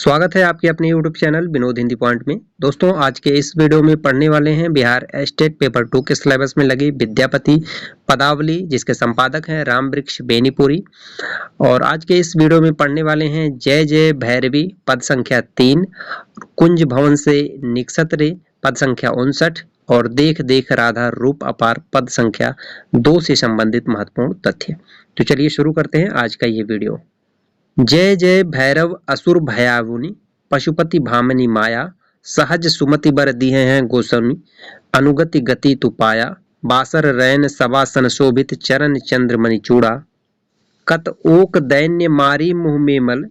स्वागत है आपके अपने YouTube channel Vinod Hindi point में। दोस्तों, आज के इस वीडियो में पढ़ने वाले हैं बिहार स्टेट पेपर 2 के सिलेबस में लगी विद्यापति पदावली, जिसके संपादक हैं रामवृक्ष बेनीपुरी। और आज के इस वीडियो में पढ़ने वाले हैं जय जय भैरवी पद संख्या 3, कुंज भवन से निकसत रे पद संख्या 59 और देख देख राधा रूप अपार पद संख्या 2 से संबंधित महत्वपूर्ण तथ्य। तो चलिए शुरू करते हैं आज का ये वीडियो। जय जय भैरव असुर भयावुनि पशुपति भामनी माया सहज सुमति बर दिए हैं गोस्वामी अनुगति गति तु पाया बासर रैन सवासन शोभित चरण चंद्रमणि चूड़ा कत ओक दैन्य मारी मुँह मेमल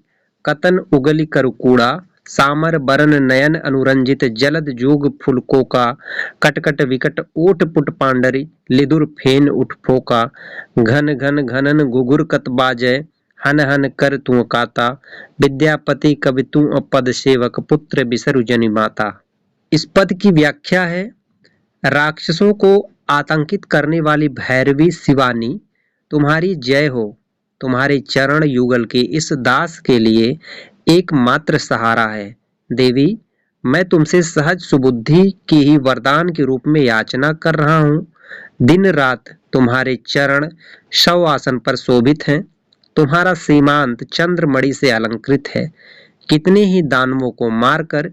कतन उगली करकूड़ा सामर बरन नयन अनुरंजित जलद जोग फुलको का कटकट विकट ओट पुट पांडरी लिदुर फेन उठ फोका घन घन घनन गुगुर कत बाजय हन हन कर तू काता विद्यापति कवि तू पद सेवक पुत्र बिसरु जनि माता। इस पद की व्याख्या है, राक्षसों को आतंकित करने वाली भैरवी शिवानी तुम्हारी जय हो। तुम्हारे चरण युगल के इस दास के लिए एकमात्र सहारा है। देवी, मैं तुमसे सहज सुबुद्धि की ही वरदान के रूप में याचना कर रहा हूँ। दिन रात तुम्हारे चरण शव आसन पर शोभित हैं। तुम्हारा सीमांत चंद्रमणि से अलंकृत है। कितने ही दानवों को मारकर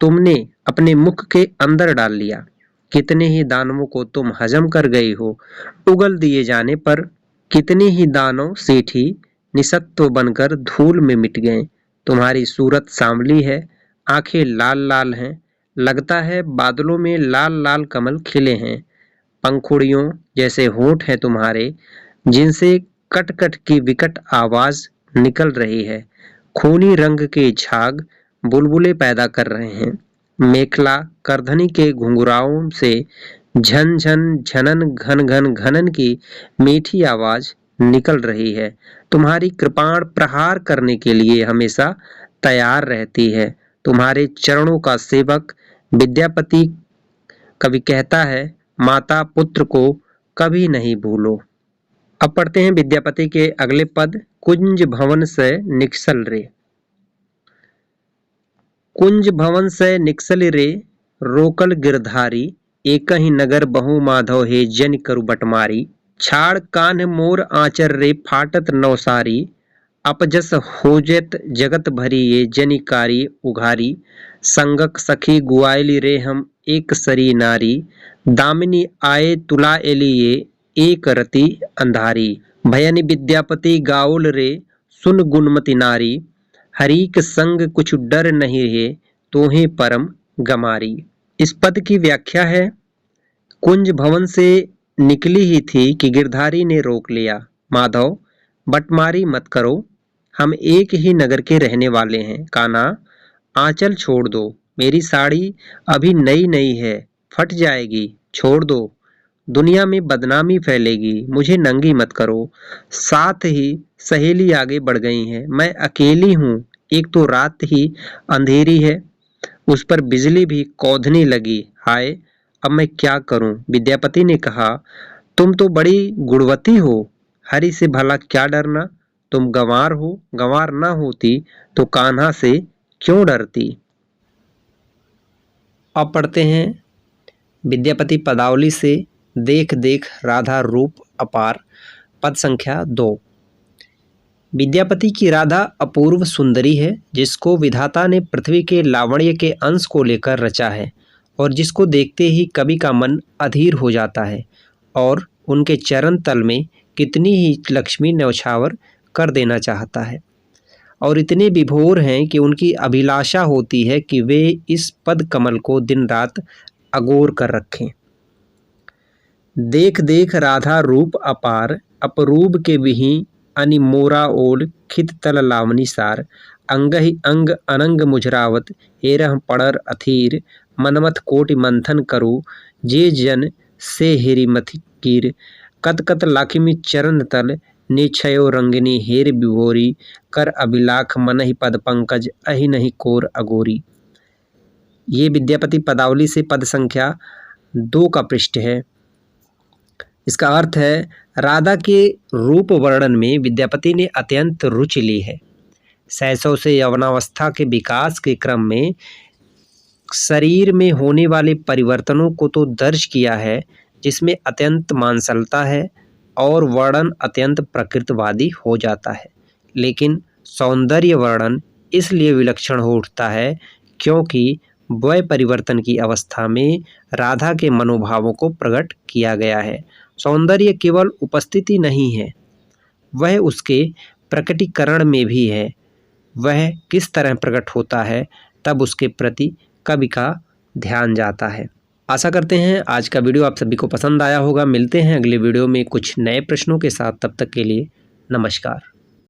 तुमने अपने मुख के अंदर डाल लिया। कितने ही दानवों को तुम हजम कर गई हो। उगल दिए जाने पर कितने ही दानव सेठी निसत्व बनकर धूल में मिट गए। तुम्हारी सूरत सांवली है, आंखें लाल लाल हैं। लगता है बादलों में लाल लाल कमल खिले हैं। पंखुड़ियों जैसे होंठ हैं तुम्हारे, जिनसे कट कट की विकट आवाज निकल रही है। खूनी रंग के झाग बुलबुले पैदा कर रहे हैं। मेखला करधनी के घुंघराओं से झन झन झनन घन घन घनन की मीठी आवाज निकल रही है। तुम्हारी कृपाण प्रहार करने के लिए हमेशा तैयार रहती है। तुम्हारे चरणों का सेवक विद्यापति कवि कहता है, माता पुत्र को कभी नहीं भूलो। अब पढ़ते हैं विद्यापति के अगले पद, कुंज भवन से निकसल रे। कुंज भवन से निकसल रे रोकल गिरधारी एक ही नगर बहु माधव हे जन करु बटमारी छाड़ कान्ह मोर आचर रे फाटत नौसारी अपजस होजत जगत भरी ये जनिकारी उघारी संगक सखी गुआयली रे हम एक सरी नारी दामिनी आए तुला एली ये एक रति अंधारी भयनि विद्यापति गाउल रे सुन गुणमति नारी हरीक संग कुछ डर नहीं है तोहे परम गमारी। इस पद की व्याख्या है, कुंज भवन से निकली ही थी कि गिरधारी ने रोक लिया। माधव, बटमारी मत करो, हम एक ही नगर के रहने वाले हैं। कान्हा, आंचल छोड़ दो, मेरी साड़ी अभी नई नई है, फट जाएगी, छोड़ दो, दुनिया में बदनामी फैलेगी, मुझे नंगी मत करो। साथ ही सहेली आगे बढ़ गई हैं। मैं अकेली हूँ, एक तो रात ही अंधेरी है, उस पर बिजली भी कौंधने लगी। हाय, अब मैं क्या करूं? विद्यापति ने कहा, तुम तो बड़ी गुणवती हो, हरि से भला क्या डरना? तुम गंवार हो, गंवार ना होती तो कान्हा से क्यों डरती? अब पढ़ते हैं विद्यापति पदावली से देख देख राधा रूप अपार पद संख्या 2। विद्यापति की राधा अपूर्व सुंदरी है, जिसको विधाता ने पृथ्वी के लावण्य के अंश को लेकर रचा है और जिसको देखते ही कवि का मन अधीर हो जाता है और उनके चरण तल में कितनी ही लक्ष्मी न्यौछावर कर देना चाहता है और इतने विभोर हैं कि उनकी अभिलाषा होती है कि वे इस पद कमल को दिन रात अगोर कर रखें। देख देख राधा रूप अपार अपरूप के विही अनिमोरा ओल खित तल लावनी सार अंगहि अंग अनंग मुझरावत हेरह पड़र अथीर मनमथ कोटि मंथन करु जे जन से हेरिमथि कीर कत कत लाखिमी चरण तल निछयो रंगिनी हेर विभोरी कर अभिलाख मनहि पद पंकज अहि नहीं कोर अगोरी। ये विद्यापति पदावली से पद संख्या 2 का पृष्ठ है। इसका अर्थ है, राधा के रूप वर्णन में विद्यापति ने अत्यंत रुचि ली है। शैशव से यौवनावस्था के विकास के क्रम में शरीर में होने वाले परिवर्तनों को तो दर्ज किया है, जिसमें अत्यंत मांसलता है और वर्णन अत्यंत प्रकृतवादी हो जाता है। लेकिन सौंदर्य वर्णन इसलिए विलक्षण हो उठता है क्योंकि वय परिवर्तन की अवस्था में राधा के मनोभावों को प्रकट किया गया है। सौंदर्य केवल उपस्थिति नहीं है, वह उसके प्रकटीकरण में भी है। वह किस तरह प्रकट होता है, तब उसके प्रति कवि का ध्यान जाता है। आशा करते हैं आज का वीडियो आप सभी को पसंद आया होगा। मिलते हैं अगले वीडियो में कुछ नए प्रश्नों के साथ। तब तक के लिए नमस्कार।